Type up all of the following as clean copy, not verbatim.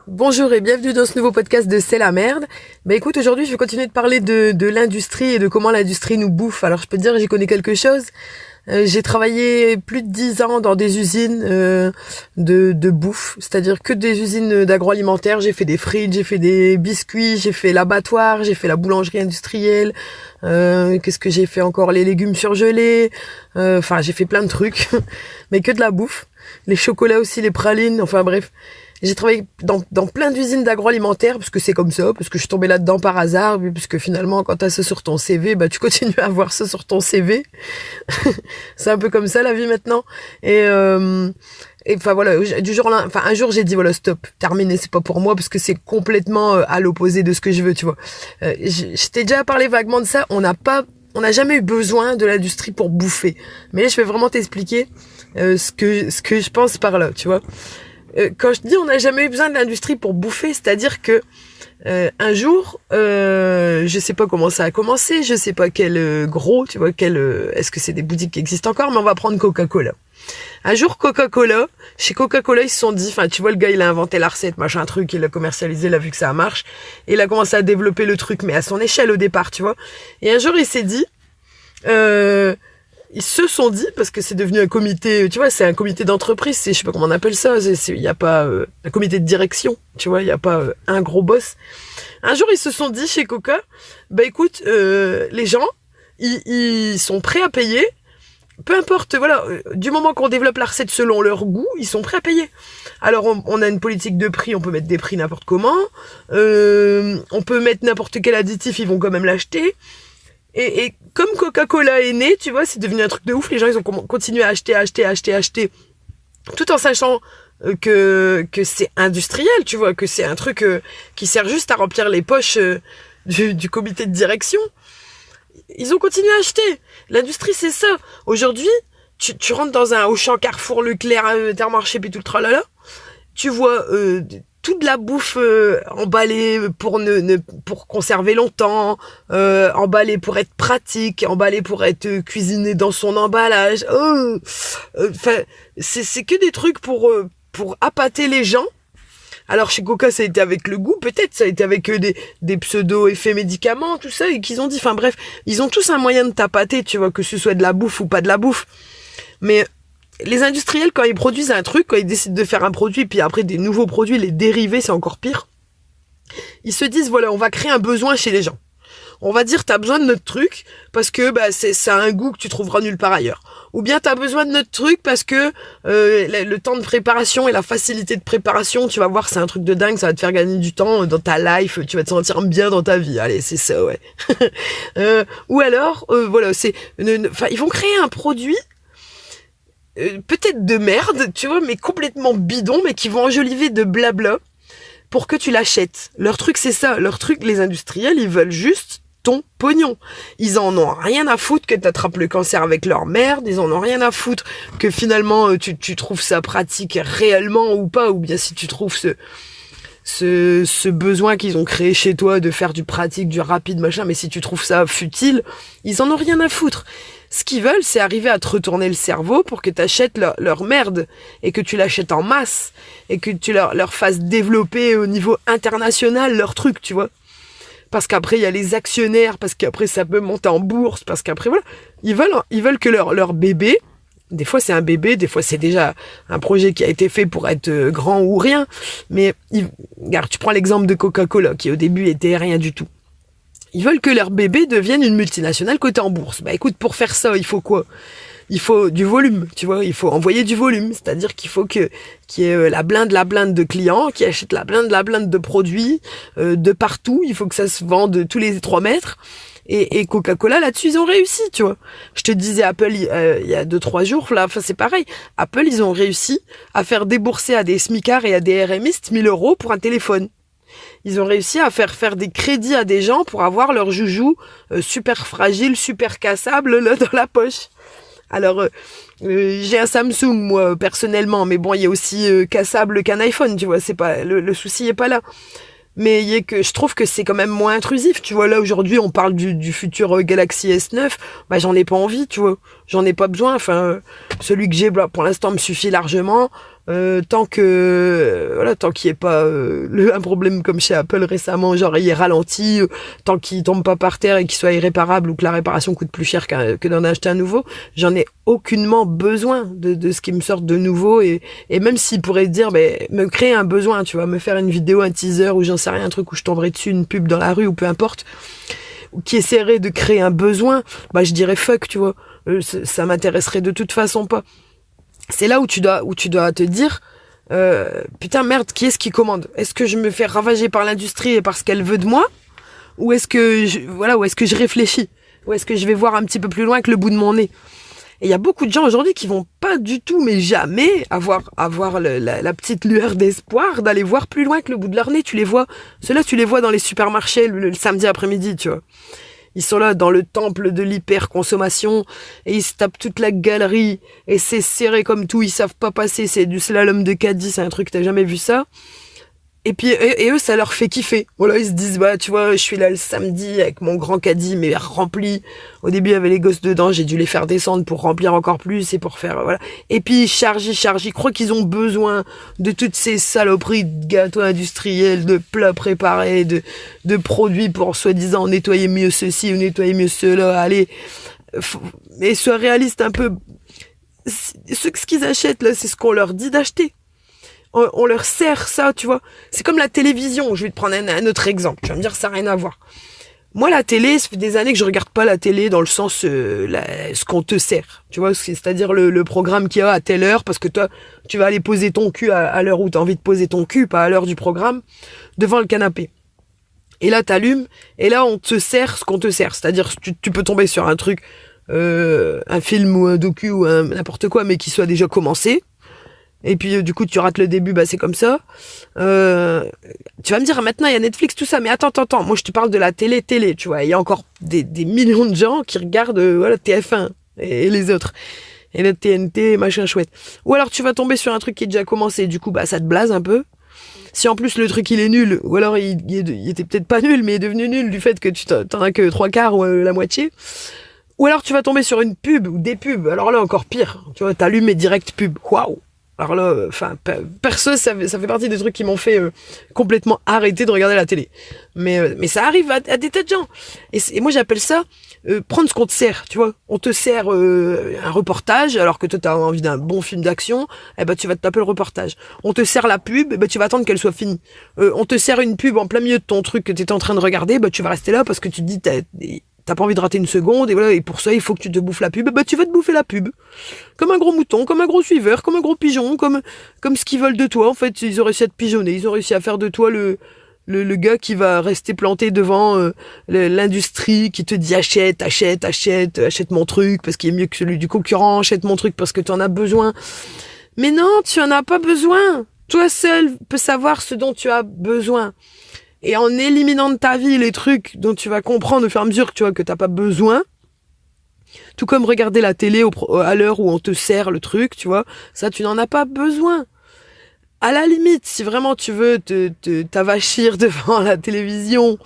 Bonjour et bienvenue dans ce nouveau podcast de C'est la merde. Écoute, aujourd'hui je vais continuer de parler de l'industrie et de comment l'industrie nous bouffe. Alors je peux te dire, j'y connais quelque chose. J'ai travaillé plus de 10 ans dans des usines de bouffe, c'est-à-dire que des usines d'agroalimentaire. J'ai fait des frites, j'ai fait des biscuits, j'ai fait l'abattoir, j'ai fait la boulangerie industrielle. Qu'est-ce que j'ai fait encore? Les légumes surgelés. Enfin, j'ai fait plein de trucs, mais que de la bouffe. Les chocolats aussi, les pralines, enfin bref. J'ai travaillé dans plein d'usines d'agroalimentaire, parce que c'est comme ça, parce que je suis tombée là-dedans par hasard, parce que finalement, quand t'as ça sur ton CV, tu continues à avoir ça sur ton CV. C'est un peu comme ça, la vie, maintenant. Et enfin, voilà, un jour, j'ai dit, voilà, stop, terminé, c'est pas pour moi, parce que c'est complètement à l'opposé de ce que je veux, tu vois. Je t'ai déjà parlé vaguement de ça, on n'a jamais eu besoin de l'industrie pour bouffer. Mais là, je vais vraiment t'expliquer ce que je pense par là, tu vois. Quand je dis on n'a jamais eu besoin de l'industrie pour bouffer, c'est-à-dire que un jour, je sais pas comment ça a commencé, je sais pas quel gros, tu vois, est-ce que c'est des boutiques qui existent encore, mais on va prendre Coca-Cola. Un jour, chez Coca-Cola, ils se sont dit, enfin, tu vois, le gars, il a inventé la recette, machin truc, il l'a commercialisé, il a vu que ça marche, et il a commencé à développer le truc, mais à son échelle au départ, tu vois. Et un jour, il s'est dit, ils se sont dit, parce que c'est devenu un comité, tu vois, c'est un comité d'entreprise, je sais pas comment on appelle ça, il y a pas un comité de direction, tu vois, il y a pas un gros boss. Un jour, ils se sont dit chez Coca, écoute, les gens, ils sont prêts à payer, peu importe, voilà, du moment qu'on développe la recette selon leur goût, ils sont prêts à payer. Alors, on a une politique de prix, on peut mettre des prix n'importe comment, on peut mettre n'importe quel additif, ils vont quand même l'acheter. Et comme Coca-Cola est né, tu vois, c'est devenu un truc de ouf. Les gens, ils ont continué à acheter, tout en sachant que c'est industriel, tu vois, que c'est un truc qui sert juste à remplir les poches du comité de direction. Ils ont continué à acheter. L'industrie, c'est ça. Aujourd'hui, tu rentres dans un Auchan, Carrefour, Leclerc, Intermarché, puis tout le tralala. Tu vois toute la bouffe emballée pour conserver longtemps, emballée pour être pratique, emballée pour être cuisinée dans son emballage. C'est que des trucs pour appâter les gens. Alors chez Coca, ça a été avec le goût, peut-être, ça a été avec des pseudo-effets médicaments, tout ça, et qu'ils ont dit, enfin bref, ils ont tous un moyen de t'appâter, tu vois, que ce soit de la bouffe ou pas de la bouffe. Mais les industriels, quand ils produisent un truc, quand ils décident de faire un produit, puis après des nouveaux produits, les dérivés, c'est encore pire. Ils se disent, voilà, on va créer un besoin chez les gens. On va dire, t'as besoin de notre truc parce que ça a un goût que tu trouveras nulle part ailleurs. Ou bien t'as besoin de notre truc parce que le temps de préparation et la facilité de préparation, tu vas voir, c'est un truc de dingue, ça va te faire gagner du temps dans ta life, tu vas te sentir bien dans ta vie. Allez, c'est ça, ouais. Ou alors, voilà, ils vont créer un produit peut-être de merde, tu vois, mais complètement bidon, mais qui vont enjoliver de blabla pour que tu l'achètes. Leur truc, c'est ça. Leur truc, les industriels, ils veulent juste ton pognon. Ils en ont rien à foutre que t'attrapes le cancer avec leur merde, ils en ont rien à foutre que finalement tu trouves ça pratique réellement ou pas, ou bien si tu trouves ce besoin qu'ils ont créé chez toi de faire du pratique, du rapide, machin, mais si tu trouves ça futile, ils en ont rien à foutre. Ce qu'ils veulent, c'est arriver à te retourner le cerveau pour que tu achètes leur merde et que tu l'achètes en masse et que tu leur fasses développer au niveau international leur truc, tu vois. Parce qu'après, il y a les actionnaires, parce qu'après, ça peut monter en bourse, parce qu'après, voilà, ils veulent que leur bébé, des fois c'est un bébé, des fois c'est déjà un projet qui a été fait pour être grand ou rien, mais regarde, tu prends l'exemple de Coca-Cola, qui au début était rien du tout. Ils veulent que leur bébé devienne une multinationale cotée en bourse. Écoute, pour faire ça, il faut quoi? Il faut du volume, tu vois, il faut envoyer du volume, c'est-à-dire qu'il faut qu'il y ait la blinde de clients, qui achètent la blinde de produits de partout, il faut que ça se vende tous les 3 mètres. Et Coca-Cola, là-dessus, ils ont réussi, tu vois. Je te disais, Apple, il y a 2-3 jours, là, enfin, c'est pareil. Apple, ils ont réussi à faire débourser à des smicards et à des RMistes 1000 € pour un téléphone. Ils ont réussi à faire des crédits à des gens pour avoir leur joujou super fragile, super cassable là, dans la poche. Alors, j'ai un Samsung, moi, personnellement, mais bon, il y a aussi cassable qu'un iPhone, tu vois, c'est pas le souci est pas là. Mais je trouve que c'est quand même moins intrusif, tu vois. Là, aujourd'hui, on parle du futur Galaxy S9, j'en ai pas envie, tu vois. J'en ai pas besoin, enfin, celui que j'ai, pour l'instant, me suffit largement. Tant qu'il n'y ait pas un problème comme chez Apple récemment, genre il est ralenti, tant qu'il tombe pas par terre et qu'il soit irréparable ou que la réparation coûte plus cher que d'en acheter un nouveau, j'en ai aucunement besoin de ce qui me sort de nouveau, et même s'il pourrait dire, me créer un besoin, tu vois, me faire une vidéo, un teaser ou j'en sais rien, un truc où je tomberais dessus, une pub dans la rue ou peu importe, ou qui essaierait de créer un besoin, je dirais fuck, tu vois, ça m'intéresserait de toute façon pas. C'est là où tu dois te dire, putain merde, qui est-ce qui commande? Est-ce que je me fais ravager par l'industrie et par ce qu'elle veut de moi, ou est-ce que je réfléchis, ou est-ce que je vais voir un petit peu plus loin que le bout de mon nez? Et il y a beaucoup de gens aujourd'hui qui vont pas du tout, mais jamais avoir la petite lueur d'espoir d'aller voir plus loin que le bout de leur nez. Ceux-là tu les vois dans les supermarchés le samedi après-midi, tu vois. Ils sont là dans le temple de l'hyper-consommation et ils se tapent toute la galerie et c'est serré comme tout, ils savent pas passer, c'est du slalom de caddie, c'est un truc, t'as jamais vu ça. Et puis et eux, ça leur fait kiffer. Voilà, ils se disent, tu vois, je suis là le samedi avec mon grand caddie, mais rempli. Au début, il y avait les gosses dedans, j'ai dû les faire descendre pour remplir encore plus et pour faire, voilà. Et puis, ils chargent. Ils croient qu'ils ont besoin de toutes ces saloperies de gâteaux industriels, de plats préparés, de produits pour, soi-disant, nettoyer mieux ceci ou nettoyer mieux cela. Allez. Mais sois réaliste un peu. Ce qu'ils achètent, là, c'est ce qu'on leur dit d'acheter. On leur sert ça, tu vois. C'est comme la télévision. Je vais te prendre un autre exemple. Tu vas me dire, ça n'a rien à voir. Moi, la télé, ça fait des années que je regarde pas la télé dans le sens ce qu'on te sert. Tu vois, c'est-à-dire le programme qu'il y a à telle heure, parce que toi, tu vas aller poser ton cul à l'heure où tu as envie de poser ton cul, pas à l'heure du programme, devant le canapé. Et là, t'allumes, et là, on te sert ce qu'on te sert. C'est-à-dire, tu peux tomber sur un truc, un film ou un docu ou n'importe quoi, mais qui soit déjà commencé. Et puis du coup tu rates le début, c'est comme ça. Tu vas me dire, maintenant il y a Netflix, tout ça, mais attends, moi je te parle de la télé, tu vois. Il y a encore des millions de gens qui regardent TF1 et les autres. Et la TNT, machin chouette. Ou alors tu vas tomber sur un truc qui est déjà commencé, du coup ça te blase un peu. Si en plus le truc il est nul, ou alors il était peut-être pas nul, mais il est devenu nul du fait que tu t'en as que 3/4 ou la moitié. Ou alors tu vas tomber sur une pub ou des pubs, alors là encore pire. Tu vois, t'allumes et direct pub. Waouh! Alors là, perso, ça fait partie des trucs qui m'ont fait complètement arrêter de regarder la télé. Mais ça arrive à des tas de gens. Et moi, j'appelle ça prendre ce qu'on te sert, tu vois. On te sert un reportage, alors que toi, t'as envie d'un bon film d'action, tu vas te taper le reportage. On te sert la pub, tu vas attendre qu'elle soit finie. On te sert une pub en plein milieu de ton truc que t'étais en train de regarder, tu vas rester là parce que tu te dis, t'as pas envie de rater une seconde, et voilà, et pour ça, il faut que tu te bouffes la pub. Tu vas te bouffer la pub. Comme un gros mouton, comme un gros suiveur, comme un gros pigeon, comme ce qu'ils veulent de toi. En fait, ils ont réussi à te pigeonner, ils ont réussi à faire de toi le gars qui va rester planté devant l'industrie, qui te dit achète mon truc parce qu'il est mieux que celui du concurrent, achète mon truc parce que tu en as besoin. Mais non, tu en as pas besoin. Toi seul peux savoir ce dont tu as besoin. Et en éliminant de ta vie les trucs dont tu vas comprendre au fur et à mesure que t'as pas besoin, tout comme regarder la télé à l'heure où on te sert le truc, tu vois, ça tu n'en as pas besoin. À la limite, si vraiment tu veux t'avachir devant la télévision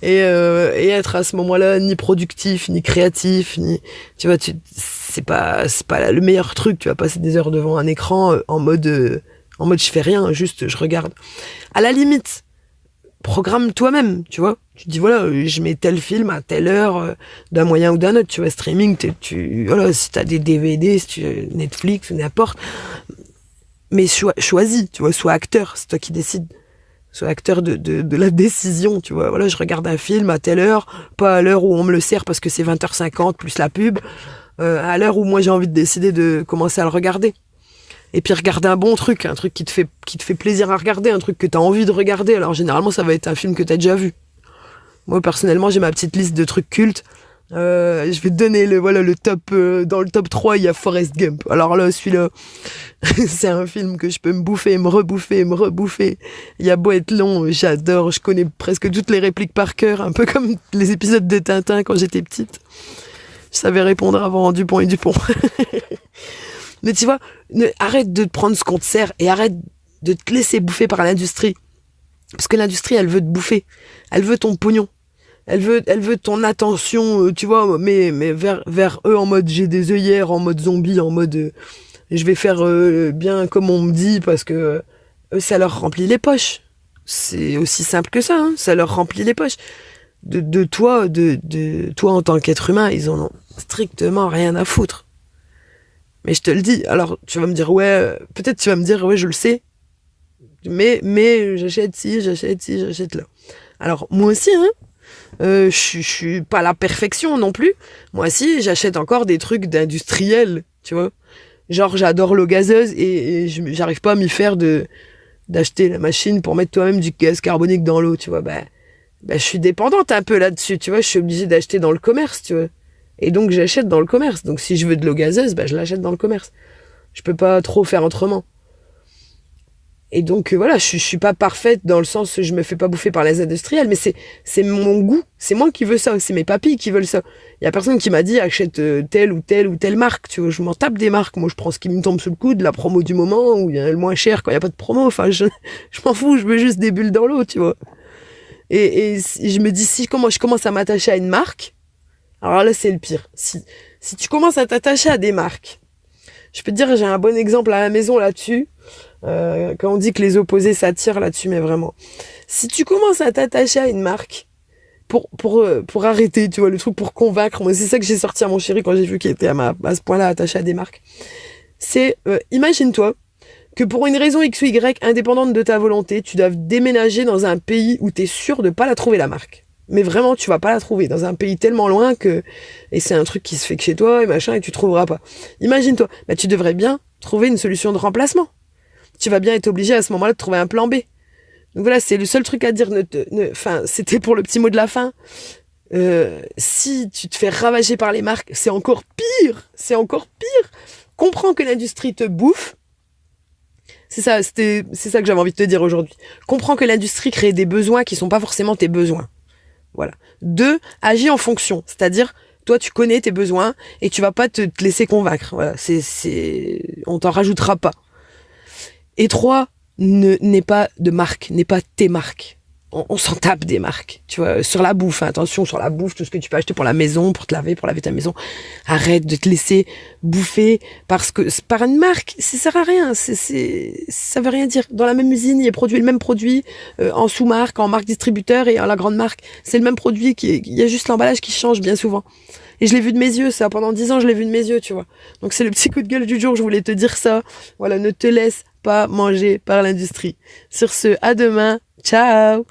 et être à ce moment-là ni productif, ni créatif, ni tu vois, c'est pas le meilleur truc. Tu vas passer des heures devant un écran en mode je fais rien, juste je regarde. À la limite, programme toi-même, tu vois. Tu te dis, voilà, je mets tel film à telle heure, d'un moyen ou d'un autre, tu vois, streaming, voilà, si t'as des DVD, si Netflix ou n'importe. Mais choisis, tu vois, sois acteur, c'est toi qui décides. Sois acteur de la décision, tu vois. Voilà, je regarde un film à telle heure, pas à l'heure où on me le sert parce que c'est 20h50 plus la pub, à l'heure où moi j'ai envie de décider de commencer à le regarder. Et puis regarder un bon truc, un truc qui te fait plaisir à regarder, un truc que t'as envie de regarder. Alors généralement ça va être un film que t'as déjà vu. Moi personnellement j'ai ma petite liste de trucs cultes. Je vais te donner le top. Dans le top 3 il y a Forrest Gump. Alors là celui-là c'est un film que je peux me bouffer, me rebouffer. Il y a beau être long, j'adore. Je connais presque toutes les répliques par cœur, un peu comme les épisodes de Tintin quand j'étais petite. Je savais répondre avant Dupont et Dupont. Mais tu vois, arrête de te prendre ce qu'on te sert et arrête de te laisser bouffer par l'industrie. Parce que l'industrie, elle veut te bouffer. Elle veut ton pognon. Elle veut ton attention, tu vois, mais vers eux en mode j'ai des œillères, en mode zombie, en mode je vais faire bien comme on me dit parce que eux, ça leur remplit les poches. C'est aussi simple que ça, hein. Ça leur remplit les poches. De toi, de toi en tant qu'être humain, ils en ont strictement rien à foutre. Mais je te le dis. Alors, tu vas me dire, ouais, peut-être tu vas me dire, ouais, je le sais. Mais j'achète ci, j'achète là. Alors, moi aussi, hein, je suis pas la perfection non plus. Moi aussi, j'achète encore des trucs d'industriels, tu vois. Genre, j'adore l'eau gazeuse et j'arrive pas à m'y faire d'acheter la machine pour mettre toi-même du gaz carbonique dans l'eau, tu vois. Je suis dépendante un peu là-dessus, tu vois. Je suis obligée d'acheter dans le commerce, tu vois. Et donc, j'achète dans le commerce. Donc, si je veux de l'eau gazeuse, je l'achète dans le commerce. Je peux pas trop faire autrement. Et donc, voilà, je suis pas parfaite dans le sens où je me fais pas bouffer par les industriels, mais c'est mon goût. C'est moi qui veux ça. C'est mes papilles qui veulent ça. Il y a personne qui m'a dit achète telle ou telle marque, tu vois. Je m'en tape des marques. Moi, je prends ce qui me tombe sous le coude, la promo du moment, ou il y a le moins cher quand il y a pas de promo. Enfin, je m'en fous, je veux juste des bulles dans l'eau, tu vois. Et je me dis, si je commence à m'attacher à une marque, alors là, c'est le pire. Si tu commences à t'attacher à des marques, je peux te dire, j'ai un bon exemple à la maison là-dessus. Quand on dit que les opposés s'attirent là-dessus, mais vraiment. Si tu commences à t'attacher à une marque, pour arrêter, tu vois, le truc pour convaincre, moi, c'est ça que j'ai sorti à mon chéri quand j'ai vu qu'il était à ce point-là attaché à des marques. C'est, imagine-toi, que pour une raison X ou Y, indépendante de ta volonté, tu dois déménager dans un pays où t'es sûr de pas la trouver, la marque. Mais vraiment, tu vas pas la trouver dans un pays tellement loin et c'est un truc qui se fait que chez toi et machin et tu trouveras pas. Imagine-toi, tu devrais bien trouver une solution de remplacement. Tu vas bien être obligé à ce moment-là de trouver un plan B. Donc voilà, c'est le seul truc à dire. C'était pour le petit mot de la fin. Si tu te fais ravager par les marques, c'est encore pire. C'est encore pire. Comprends que l'industrie te bouffe. C'est ça que j'avais envie de te dire aujourd'hui. Comprends que l'industrie crée des besoins qui sont pas forcément tes besoins. Voilà. 2, agis en fonction. C'est-à-dire, toi, tu connais tes besoins et tu vas pas te laisser convaincre. Voilà. On t'en rajoutera pas. Et 3, n'aie pas de marque, n'aie pas tes marques. On s'en tape des marques, tu vois, sur la bouffe, hein, attention, sur la bouffe, tout ce que tu peux acheter pour la maison, pour te laver, pour laver ta maison. Arrête de te laisser bouffer par une marque, ça sert à rien, ça veut rien dire. Dans la même usine, il est produit le même produit, en sous-marque, en marque distributeur et en la grande marque. C'est le même produit, il y a juste l'emballage qui change bien souvent. Et je l'ai vu de mes yeux, ça, pendant 10 ans, je l'ai vu de mes yeux, tu vois. Donc c'est le petit coup de gueule du jour, je voulais te dire ça. Voilà, ne te laisse pas manger par l'industrie. Sur ce, à demain, ciao!